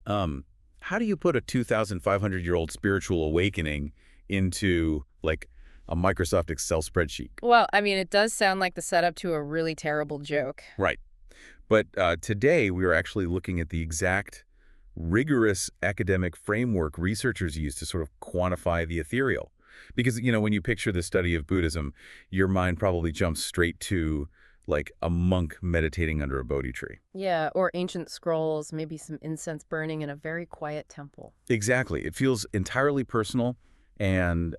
How do you put a 2,500-year-old spiritual awakening into, like, a Microsoft Excel spreadsheet? Well, I mean, it does sound like the setup to a really terrible joke. Right. But today, we are actually looking at the exact rigorous academic framework researchers use to sort of quantify the ethereal. Because, when you picture the study of Buddhism, your mind probably jumps straight to, like, a monk meditating under a Bodhi tree. Yeah, or ancient scrolls, maybe some incense burning in a very quiet temple. Exactly. It feels entirely personal and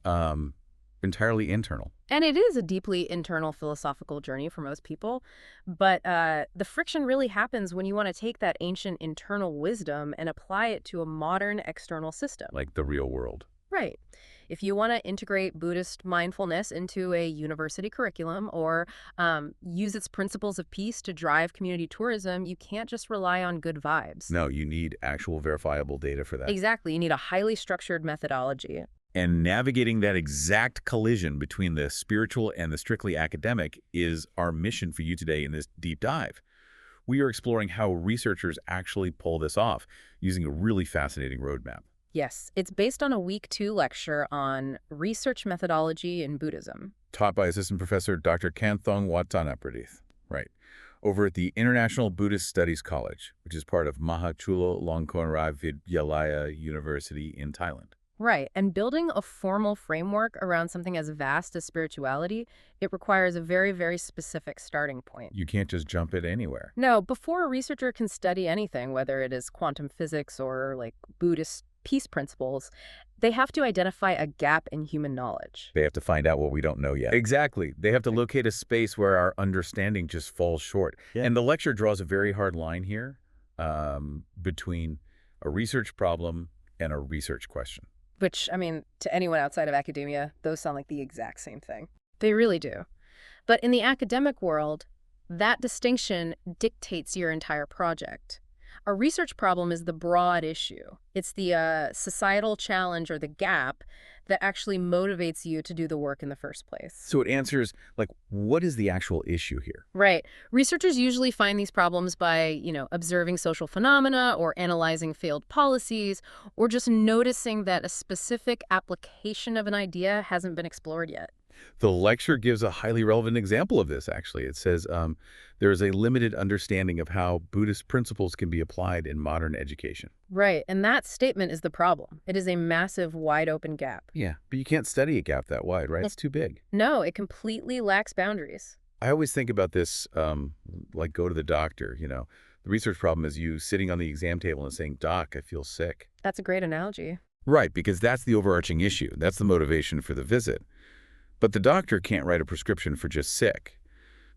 entirely internal. And it is a deeply internal philosophical journey for most people, but the friction really happens when you want to take that ancient internal wisdom and apply it to a modern external system. Like the real world. Right. If you want to integrate Buddhist mindfulness into a university curriculum or use its principles of peace to drive community tourism, you can't just rely on good vibes. No, you need actual verifiable data for that. Exactly. You need a highly structured methodology. And navigating that exact collision between the spiritual and the strictly academic is our mission for you today in this deep dive. We are exploring how researchers actually pull this off using a really fascinating roadmap. Yes, it's based on a week 2 lecture on research methodology in Buddhism. Taught by Assistant Professor Dr. KhantongWattanapradith, right, over at the International Buddhist Studies College, which is part of Chulalongkornrai Vidyalaya University in Thailand. Right, and building a formal framework around something as vast as spirituality, it requires a very, very specific starting point. You can't just jump it anywhere. No, before a researcher can study anything, whether it is quantum physics or like Buddhist peace principles, they have to identify a gap in human knowledge. They have to find out what we don't know yet. Exactly. They have to locate a space where our understanding just falls short. Yeah. And the lecture draws a very hard line here between a research problem and a research question. Which, I mean, to anyone outside of academia, those sound like the exact same thing. They really do. But in the academic world, that distinction dictates your entire project. A research problem is the broad issue. It's the societal challenge or the gap that actually motivates you to do the work in the first place. So it answers, like, what is the actual issue here? Right. Researchers usually find these problems by, observing social phenomena or analyzing failed policies or just noticing that a specific application of an idea hasn't been explored yet. The lecture gives a highly relevant example of this, actually. It says there is a limited understanding of how Buddhist principles can be applied in modern education. Right, and that statement is the problem. It is a massive, wide-open gap. Yeah, but you can't study a gap that wide, right? It's too big. No, it completely lacks boundaries. I always think about this like go to the doctor, The research problem is you sitting on the exam table and saying, "Doc, I feel sick." That's a great analogy. Right, because that's the overarching issue. That's the motivation for the visit. But the doctor can't write a prescription for just sick.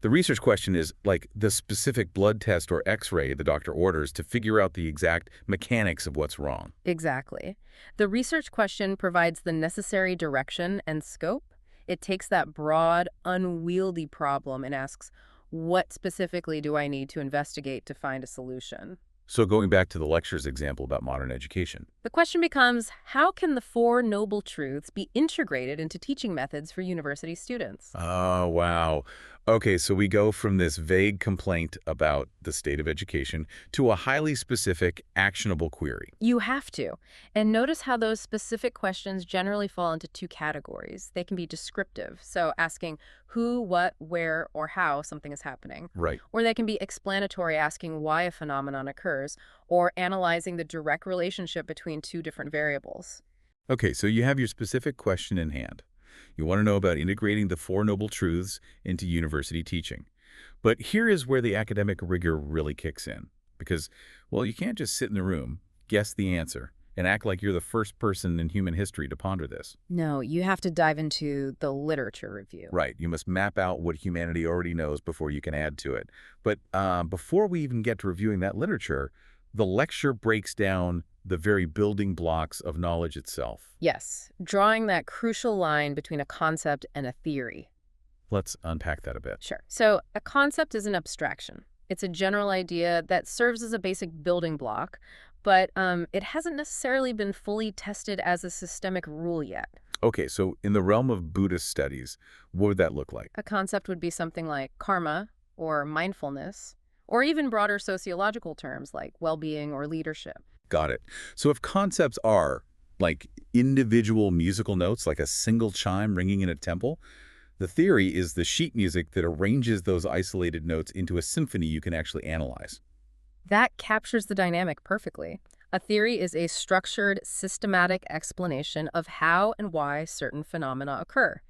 The research question is, like, the specific blood test or x-ray the doctor orders to figure out the exact mechanics of what's wrong. Exactly. The research question provides the necessary direction and scope. It takes that broad, unwieldy problem and asks, what specifically do I need to investigate to find a solution? So going back to the lecture's example about modern education. The question becomes, how can the Four Noble Truths be integrated into teaching methods for university students? Oh, wow. Okay, so we go from this vague complaint about the state of education to a highly specific, actionable query. You have to. And notice how those specific questions generally fall into 2 categories. They can be descriptive, so asking who, what, where, or how something is happening. Right. Or they can be explanatory, asking why a phenomenon occurs, or analyzing the direct relationship between 2 different variables. Okay, so you have your specific question in hand. You want to know about integrating the Four Noble Truths into university teaching. But here is where the academic rigor really kicks in. Because, well, you can't just sit in the room, guess the answer, and act like you're the first person in human history to ponder this. No, you have to dive into the literature review. Right. You must map out what humanity already knows before you can add to it. But before we even get to reviewing that literature, the lecture breaks down the very building blocks of knowledge itself. Yes, drawing that crucial line between a concept and a theory. Let's unpack that a bit. Sure. So a concept is an abstraction. It's a general idea that serves as a basic building block, but it hasn't necessarily been fully tested as a systemic rule yet. Okay, so in the realm of Buddhist studies, what would that look like? A concept would be something like karma or mindfulness, or even broader sociological terms like well-being or leadership. Got it. So if concepts are like individual musical notes, like a single chime ringing in a temple, the theory is the sheet music that arranges those isolated notes into a symphony you can actually analyze. That captures the dynamic perfectly. A theory is a structured, systematic explanation of how and why certain phenomena occur.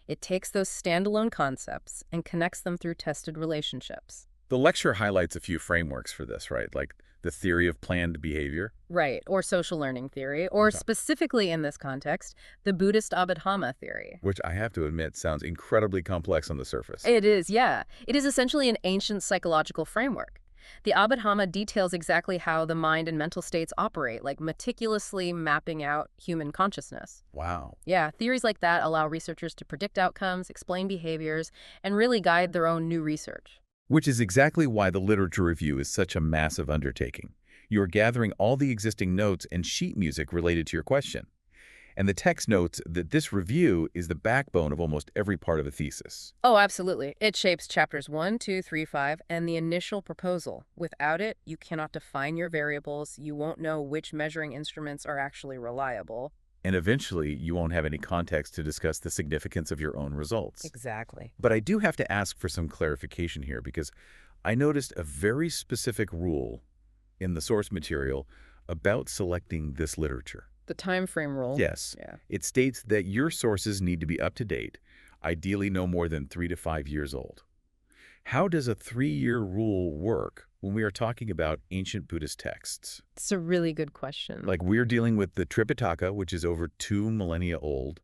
It takes those standalone concepts and connects them through tested relationships. The lecture highlights a few frameworks for this, right? Like the theory of planned behavior. Right, or social learning theory, or Okay. specifically in this context, the Buddhist Abhidhamma theory. Which I have to admit sounds incredibly complex on the surface. It is, yeah. It is essentially an ancient psychological framework. The Abhidhamma details exactly how the mind and mental states operate, like meticulously mapping out human consciousness. Wow. Yeah, theories like that allow researchers to predict outcomes, explain behaviors, and really guide their own new research. Which is exactly why the literature review is such a massive undertaking. You are gathering all the existing notes and sheet music related to your question. And the text notes that this review is the backbone of almost every part of a thesis. Oh, absolutely. It shapes chapters 1, 2, 3, 5, and the initial proposal. Without it, you cannot define your variables, you won't know which measuring instruments are actually reliable. And eventually, you won't have any context to discuss the significance of your own results. Exactly. But I do have to ask for some clarification here because I noticed a very specific rule in the source material about selecting this literature. The time frame rule. Yes. Yeah. It states that your sources need to be up to date, ideally no more than 3 to 5 years old. How does a 3-year rule work when we are talking about ancient Buddhist texts? It's a really good question. Like we're dealing with the Tripitaka, which is over 2 millennia old.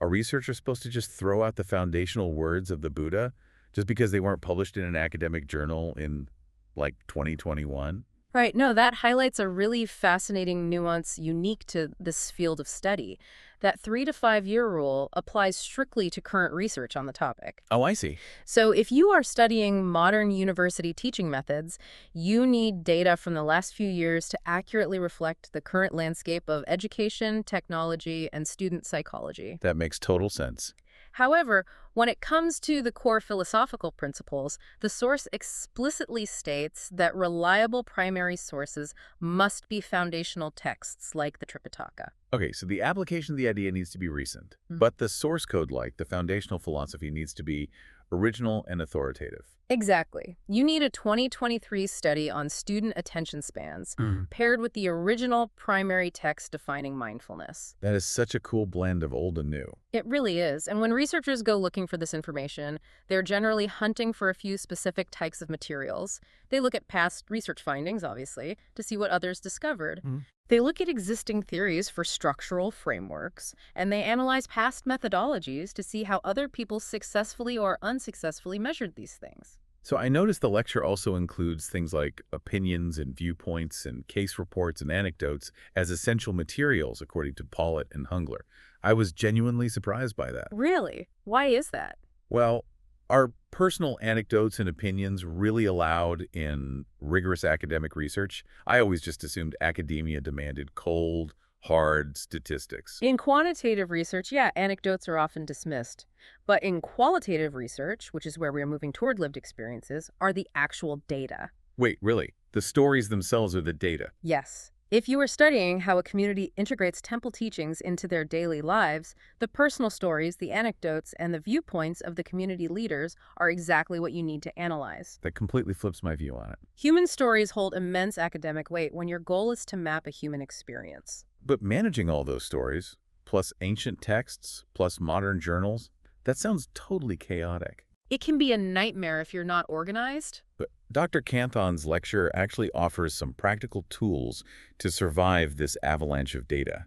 Are researchers supposed to just throw out the foundational words of the Buddha just because they weren't published in an academic journal in like 2021? Right. No, that highlights a really fascinating nuance unique to this field of study. That 3 to 5 year rule applies strictly to current research on the topic. Oh, I see. So if you are studying modern university teaching methods, you need data from the last few years to accurately reflect the current landscape of education, technology, and student psychology. That makes total sense. However, when it comes to the core philosophical principles, the source explicitly states that reliable primary sources must be foundational texts like the Tripitaka. Okay, so the application of the idea needs to be recent, Mhm. but the source code, like the foundational philosophy, needs to be original and authoritative. Exactly. You need a 2023 study on student attention spans paired with the original primary text defining mindfulness. That is such a cool blend of old and new. It really is. And when researchers go looking for this information, they're generally hunting for a few specific types of materials. They look at past research findings, obviously, to see what others discovered. They look at existing theories for structural frameworks, and they analyze past methodologies to see how other people successfully or unsuccessfully measured these things. So I noticed the lecture also includes things like opinions and viewpoints and case reports and anecdotes as essential materials, according to Pollitt and Hungler. I was genuinely surprised by that. Really? Why is that? Well, are personal anecdotes and opinions really allowed in rigorous academic research? I always just assumed academia demanded cold, hard statistics. In quantitative research, yeah, anecdotes are often dismissed. But in qualitative research, which is where we are moving toward lived experiences, are the actual data. Wait, really? The stories themselves are the data? Yes. If you are studying how a community integrates temple teachings into their daily lives, the personal stories, the anecdotes, and the viewpoints of the community leaders are exactly what you need to analyze. That completely flips my view on it. Human stories hold immense academic weight when your goal is to map a human experience. But managing all those stories, plus ancient texts, plus modern journals, that sounds totally chaotic. It can be a nightmare if you're not organized. But Dr. Khanthong's lecture actually offers some practical tools to survive this avalanche of data.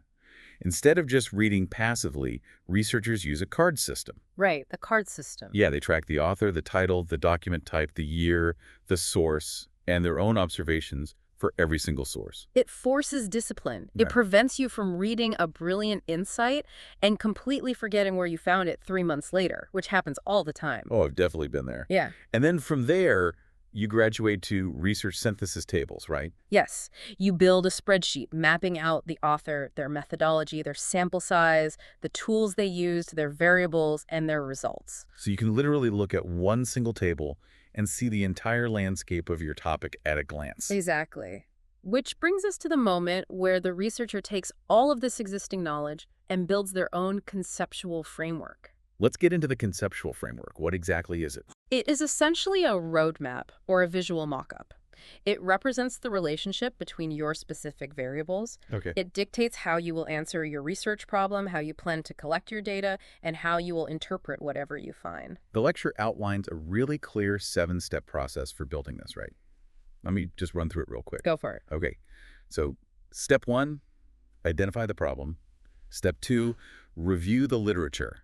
Instead of just reading passively, researchers use a card system. Right, the card system. Yeah, they track the author, the title, the document type, the year, the source, and their own observations for every single source. It forces discipline. It Right. prevents you from reading a brilliant insight and completely forgetting where you found it 3 months later, which happens all the time. Oh, I've definitely been there. Yeah. And then from there, you graduate to research synthesis tables, right? Yes. You build a spreadsheet mapping out the author, their methodology, their sample size, the tools they used, their variables, and their results. So you can literally look at one single table and see the entire landscape of your topic at a glance. Exactly. Which brings us to the moment where the researcher takes all of this existing knowledge and builds their own conceptual framework. Let's get into the conceptual framework. What exactly is it? It is essentially a roadmap or a visual mock-up. It represents the relationship between your specific variables. Okay. It dictates how you will answer your research problem, how you plan to collect your data, and how you will interpret whatever you find. The lecture outlines a really clear 7-step process for building this, right? Let me just run through it real quick. Go for it. Okay. So step 1, identify the problem. Step 2, review the literature.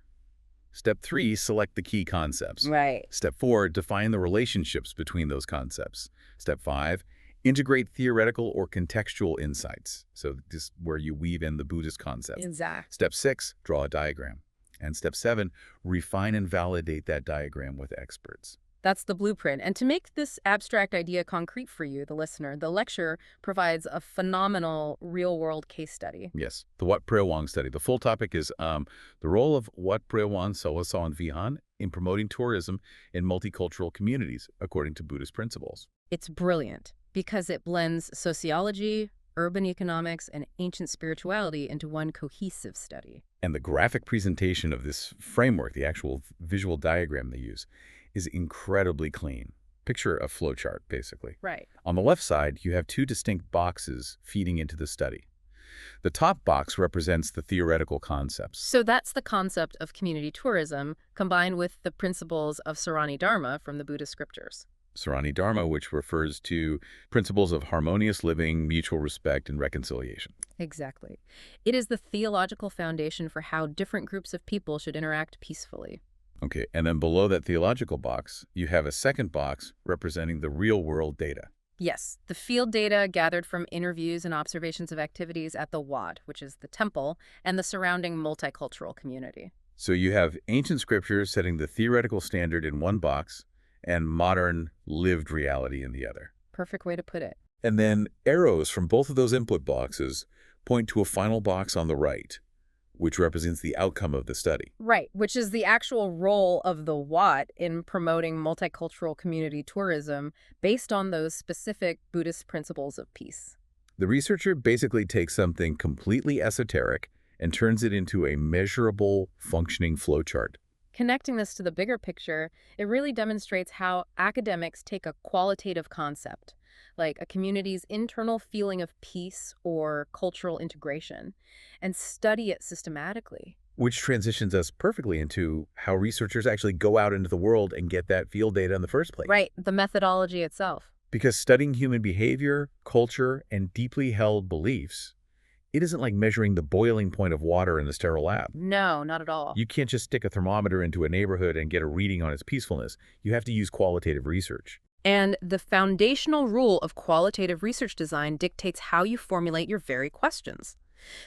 Step 3, select the key concepts. Right. Step 4, define the relationships between those concepts. Step 5, integrate theoretical or contextual insights. So this is where you weave in the Buddhist concepts. Exactly. Step 6, draw a diagram. And step 7, refine and validate that diagram with experts. That's the blueprint. And to make this abstract idea concrete for you, the listener, the lecture provides a phenomenal real-world case study. Yes, the Wat Prewang study. The full topic is the role of Wat Prewang Sawasawan Vihan in promoting tourism in multicultural communities according to Buddhist principles. It's brilliant because it blends sociology, urban economics, and ancient spirituality into one cohesive study. And the graphic presentation of this framework, the actual visual diagram they use, is incredibly clean. Picture a flowchart, basically. Right. On the left side, you have 2 distinct boxes feeding into the study. The top box represents the theoretical concepts. So that's the concept of community tourism combined with the principles of Sarani Dharma from the Buddhist scriptures. Sarani Dharma, which refers to principles of harmonious living, mutual respect, and reconciliation. Exactly. It is the theological foundation for how different groups of people should interact peacefully. Okay, and then below that theological box, you have a second box representing the real-world data. Yes, the field data gathered from interviews and observations of activities at the Wat, which is the temple, and the surrounding multicultural community. So you have ancient scriptures setting the theoretical standard in one box and modern lived reality in the other. Perfect way to put it. And then arrows from both of those input boxes point to a final box on the right, which represents the outcome of the study. Right, which is the actual role of the Wat in promoting multicultural community tourism based on those specific Buddhist principles of peace. The researcher basically takes something completely esoteric and turns it into a measurable, functioning flowchart. Connecting this to the bigger picture, it really demonstrates how academics take a qualitative concept, like a community's internal feeling of peace or cultural integration, and study it systematically. Which transitions us perfectly into how researchers actually go out into the world and get that field data in the first place. Right, the methodology itself. Because studying human behavior, culture, and deeply held beliefs, it isn't like measuring the boiling point of water in a sterile lab. No, not at all. You can't just stick a thermometer into a neighborhood and get a reading on its peacefulness. You have to use qualitative research. And the foundational rule of qualitative research design dictates how you formulate your very questions.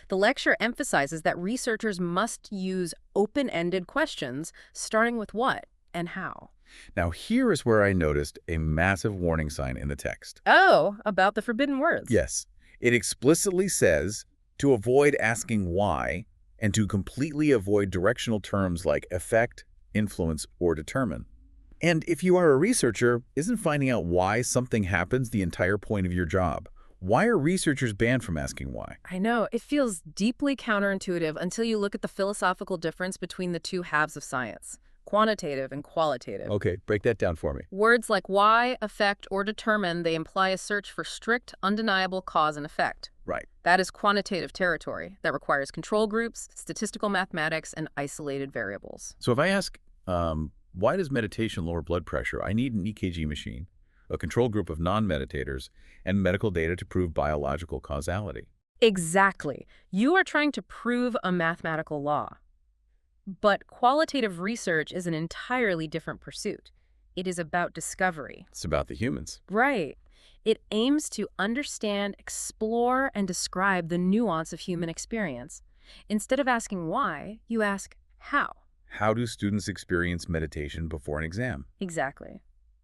The lecture emphasizes that researchers must use open-ended questions, starting with what and how. Now, here is where I noticed a massive warning sign in the text. Oh, about the forbidden words. Yes, it explicitly says to avoid asking why and to completely avoid directional terms like affect, influence, or determine. And if you are a researcher, isn't finding out why something happens the entire point of your job? Why are researchers banned from asking why? I know, it feels deeply counterintuitive until you look at the philosophical difference between the two halves of science, quantitative and qualitative. Okay, break that down for me. Words like why, affect, or determine, they imply a search for strict, undeniable cause and effect. Right. That is quantitative territory that requires control groups, statistical mathematics, and isolated variables. So if I ask, why does meditation lower blood pressure? I need an EKG machine, a control group of non-meditators, and medical data to prove biological causality. Exactly. You are trying to prove a mathematical law. But qualitative research is an entirely different pursuit. It is about discovery. It's about the humans. Right. It aims to understand, explore, and describe the nuance of human experience. Instead of asking why, you ask how. How do students experience meditation before an exam? Exactly.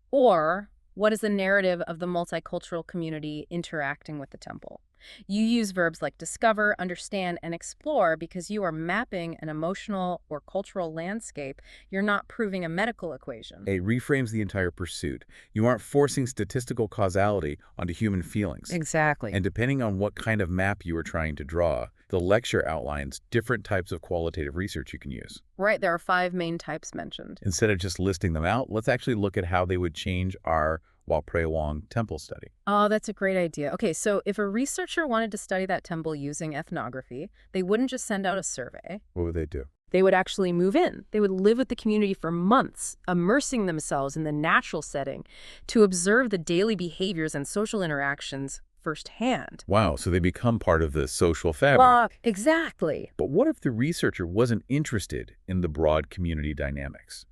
Or, what is the narrative of the multicultural community interacting with the temple? You use verbs like discover, understand, and explore because you are mapping an emotional or cultural landscape. You're not proving a medical equation. It reframes the entire pursuit. You aren't forcing statistical causality onto human feelings. Exactly. And depending on what kind of map you are trying to draw, the lecture outlines different types of qualitative research you can use. Right, there are 5 main types mentioned. Instead of just listing them out, let's actually look at how they would change our Wat Phra Wong temple study. Oh, that's a great idea. Okay, so if a researcher wanted to study that temple using ethnography, they wouldn't just send out a survey. What would they do? They would actually move in. They would live with the community for months, immersing themselves in the natural setting to observe the daily behaviors and social interactions firsthand. Wow, so they become part of the social fabric. Exactly. But what if the researcher wasn't interested in the broad community dynamics?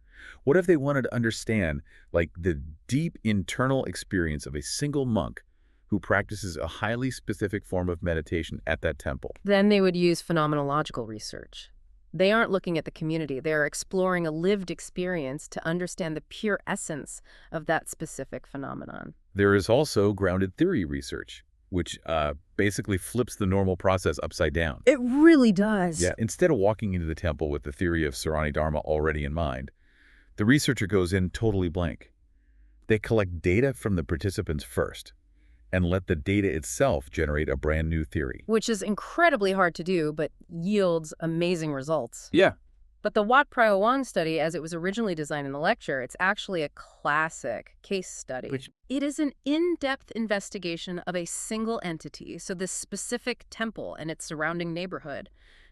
What if they wanted to understand, like, the deep internal experience of a single monk who practices a highly specific form of meditation at that temple? Then they would use phenomenological research. They aren't looking at the community. They're exploring a lived experience to understand the pure essence of that specific phenomenon. There is also grounded theory research, which basically flips the normal process upside down. It really does. Yeah, instead of walking into the temple with the theory of Sarani Dharma already in mind, the researcher goes in totally blank. They collect data from the participants first and let the data itself generate a brand new theory. Which is incredibly hard to do, but yields amazing results. Yeah. But the Wat Phra Wong study, as it was originally designed in the lecture, it's actually a classic case study. It is an in-depth investigation of a single entity, so this specific temple and its surrounding neighborhood,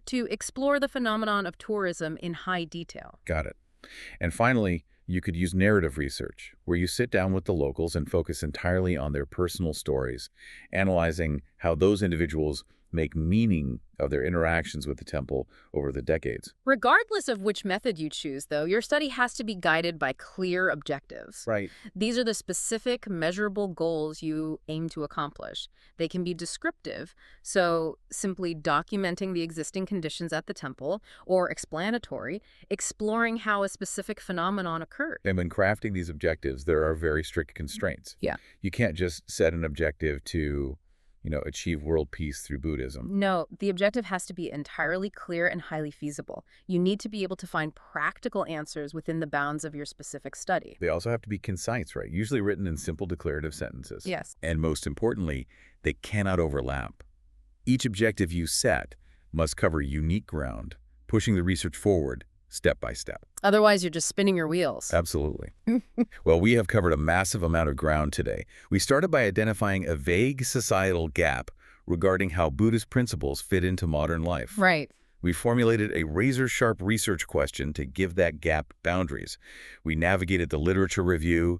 to explore the phenomenon of tourism in high detail. Got it. And finally, you could use narrative research, where you sit down with the locals and focus entirely on their personal stories, analyzing how those individuals make meaning of their interactions with the temple over the decades. Regardless of which method you choose, though, your study has to be guided by clear objectives. Right. These are the specific, measurable goals you aim to accomplish. They can be descriptive, so simply documenting the existing conditions at the temple, or explanatory, exploring how a specific phenomenon occurred. And when crafting these objectives, there are very strict constraints. Yeah. You can't just set an objective to achieve world peace through Buddhism. No, the objective has to be entirely clear and highly feasible. You need to be able to find practical answers within the bounds of your specific study. They also have to be concise, right? Usually written in simple declarative sentences. Yes. And most importantly, they cannot overlap. Each objective you set must cover unique ground, pushing the research forward step by step. Otherwise, you're just spinning your wheels. Absolutely. Well, we have covered a massive amount of ground today. We started by identifying a vague societal gap regarding how Buddhist principles fit into modern life. Right. We formulated a razor-sharp research question to give that gap boundaries. We navigated the literature review,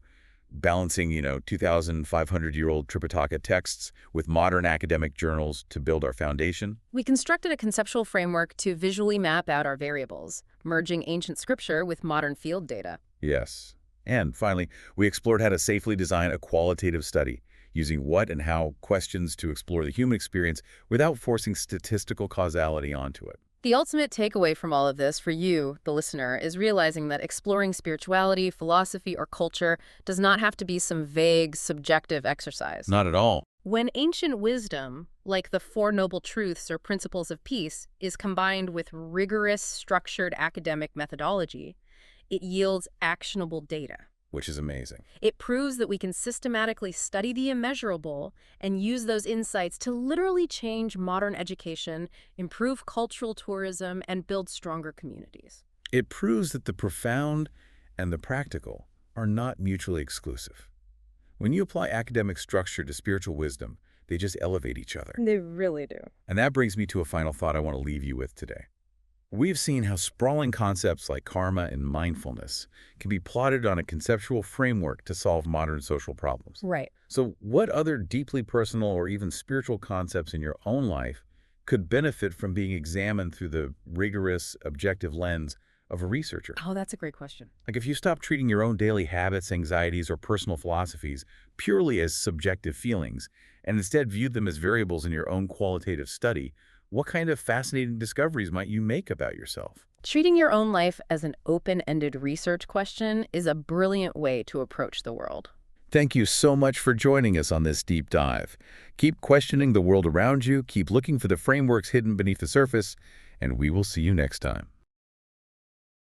balancing, 2,500-year-old Tripitaka texts with modern academic journals to build our foundation. We constructed a conceptual framework to visually map out our variables, merging ancient scripture with modern field data. Yes. And finally, we explored how to safely design a qualitative study, using what and how questions to explore the human experience without forcing statistical causality onto it. The ultimate takeaway from all of this for you, the listener, is realizing that exploring spirituality, philosophy, or culture does not have to be some vague, subjective exercise. Not at all. When ancient wisdom, like the Four Noble Truths or Principles of Peace, is combined with rigorous, structured academic methodology, it yields actionable data. Which is amazing. It proves that we can systematically study the immeasurable and use those insights to literally change modern education, improve cultural tourism, and build stronger communities. It proves that the profound and the practical are not mutually exclusive. When you apply academic structure to spiritual wisdom, they just elevate each other. They really do. And that brings me to a final thought I want to leave you with today. We've seen how sprawling concepts like karma and mindfulness can be plotted on a conceptual framework to solve modern social problems. Right. So what other deeply personal or even spiritual concepts in your own life could benefit from being examined through the rigorous, objective lens of a researcher? Oh, that's a great question. Like if you stop treating your own daily habits, anxieties, or personal philosophies purely as subjective feelings and instead viewed them as variables in your own qualitative study, what kind of fascinating discoveries might you make about yourself? Treating your own life as an open-ended research question is a brilliant way to approach the world. Thank you so much for joining us on this deep dive. Keep questioning the world around you, keep looking for the frameworks hidden beneath the surface, and we will see you next time.